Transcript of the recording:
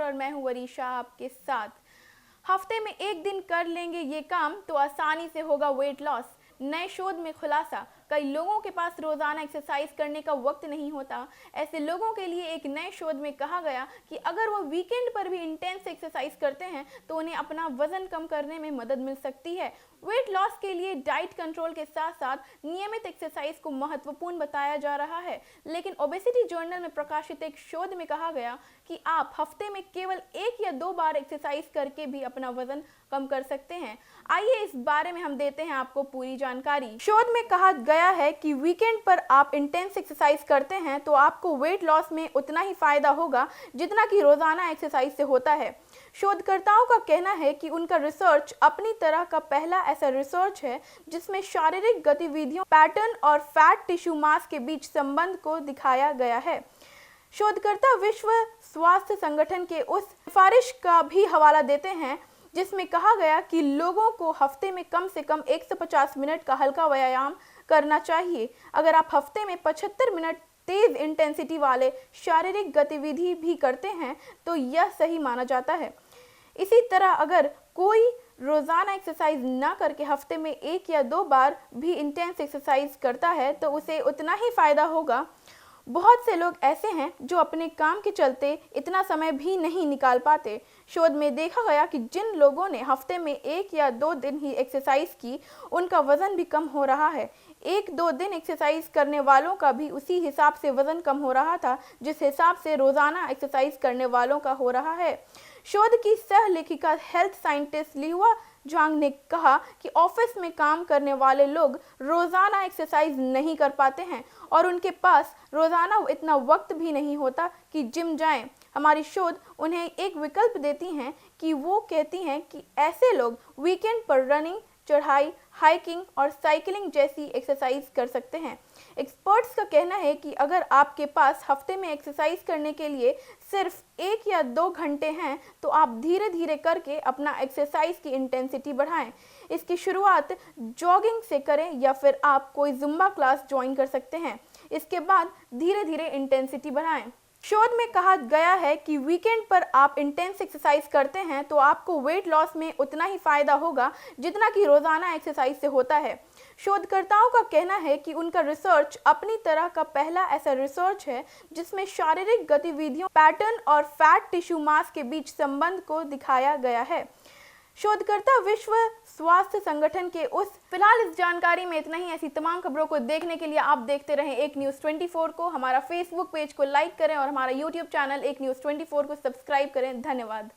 और मैं हूं वरीशा आपके साथ। हफ्ते में एक दिन कर लेंगे ये काम तो आसानी से होगा वेट लॉस। नए शोध में खुलासा, कई लोगों के पास रोजाना एक्सरसाइज करने का वक्त नहीं होता। ऐसे लोगों के लिए एक नए शोध में कहा गया कि अगर वो वीकेंड पर भी इंटेंस एक्सरसाइज करते हैं तो उन्हें अपना वजन कम करने में मदद मिल सकती है। वेट लॉस के लिए डाइट कंट्रोल के साथ साथ नियमित एक्सरसाइज को महत्वपूर्ण बताया जा रहा है, लेकिन ओबेसिटी जर्नल में प्रकाशित एक शोध में कहा गया कि आप हफ्ते में केवल 1 या 2 बार एक्सरसाइज करके भी अपना वजन कम कर सकते हैं। आइए इस बारे में हम देते हैं आपको पूरी जानकारी। शोध में कहा गया है कि वीकेंड पर आप इंटेंस एक्सरसाइज करते हैं तो आपको वेट लॉस में उतना ही फायदा होगा जितना कि रोजाना एक्सरसाइज से होता है। शोधकर्ताओं का कहना है कि उनका रिसर्च अपनी तरह का पहला ऐसा रिसर्च है जिसमें शारीरिक गतिविधियों पैटर्न और फैट टिश्यू मास के बीच संबंध को दिखाया गया है। शोधकर्ता विश्व स्वास्थ्य संगठन के उस सिफारिश का भी हवाला देते हैं जिसमें कहा गया कि लोगों को हफ्ते में कम से कम 150 मिनट का हल्का व्यायाम करना चाहिए। अगर आप हफ्ते में 75 मिनट तेज इंटेंसिटी वाले शारीरिक गतिविधि भी करते हैं तो यह सही माना जाता है। इसी तरह अगर कोई रोजाना एक्सरसाइज ना करके हफ्ते में 1 या 2 बार भी इंटेंस एक्सरसाइज करता है तो उसे उतना ही फायदा होगा। बहुत से लोग ऐसे हैं जो अपने काम के चलते इतना समय भी नहीं निकाल पाते। शोध में देखा गया कि जिन लोगों ने हफ्ते में 1 या 2 दिन ही एक्सरसाइज की उनका वजन भी कम हो रहा है। 1-2 दिन एक्सरसाइज करने वालों का भी उसी हिसाब से वजन कम हो रहा था जिस हिसाब से रोजाना एक्सरसाइज करने वालों का हो रहा है। शोध की सह लेखिका हेल्थ साइंटिस्ट लिहुआ झांग ने कहा कि ऑफिस में काम करने वाले लोग रोजाना एक्सरसाइज नहीं कर पाते हैं और उनके पास रोजाना इतना वक्त भी नहीं होता कि जिम जाएं। हमारी शोध उन्हें एक विकल्प देती हैं कि वो कहती हैं कि ऐसे लोग वीकेंड पर रनिंग, चढ़ाई, हाइकिंग और साइकिलिंग जैसी एक्सरसाइज कर सकते हैं। एक्सपर्ट्स का कहना है कि अगर आपके पास हफ्ते में एक्सरसाइज करने के लिए सिर्फ 1 या 2 घंटे हैं तो आप धीरे धीरे करके अपना एक्सरसाइज की इंटेंसिटी बढ़ाएं। इसकी शुरुआत जॉगिंग से करें या फिर आप कोई जुम्बा क्लास ज्वाइन कर सकते हैं। इसके बाद धीरे धीरे इंटेंसिटी बढ़ाएं। शोध में कहा गया है कि वीकेंड पर आप इंटेंस एक्सरसाइज करते हैं तो आपको वेट लॉस में उतना ही फायदा होगा जितना कि रोजाना एक्सरसाइज से होता है। शोधकर्ताओं का कहना है कि उनका रिसर्च अपनी तरह का पहला ऐसा रिसर्च है जिसमें शारीरिक गतिविधियों पैटर्न और फैट टिश्यू मास के बीच संबंध को दिखाया गया है। शोधकर्ता विश्व स्वास्थ्य संगठन के उस फिलहाल इस जानकारी में इतना ही। ऐसी तमाम खबरों को देखने के लिए आप देखते रहें एक न्यूज़ 24 को। हमारा फेसबुक पेज को लाइक करें और हमारा यूट्यूब चैनल एक न्यूज़ 24 को सब्सक्राइब करें। धन्यवाद।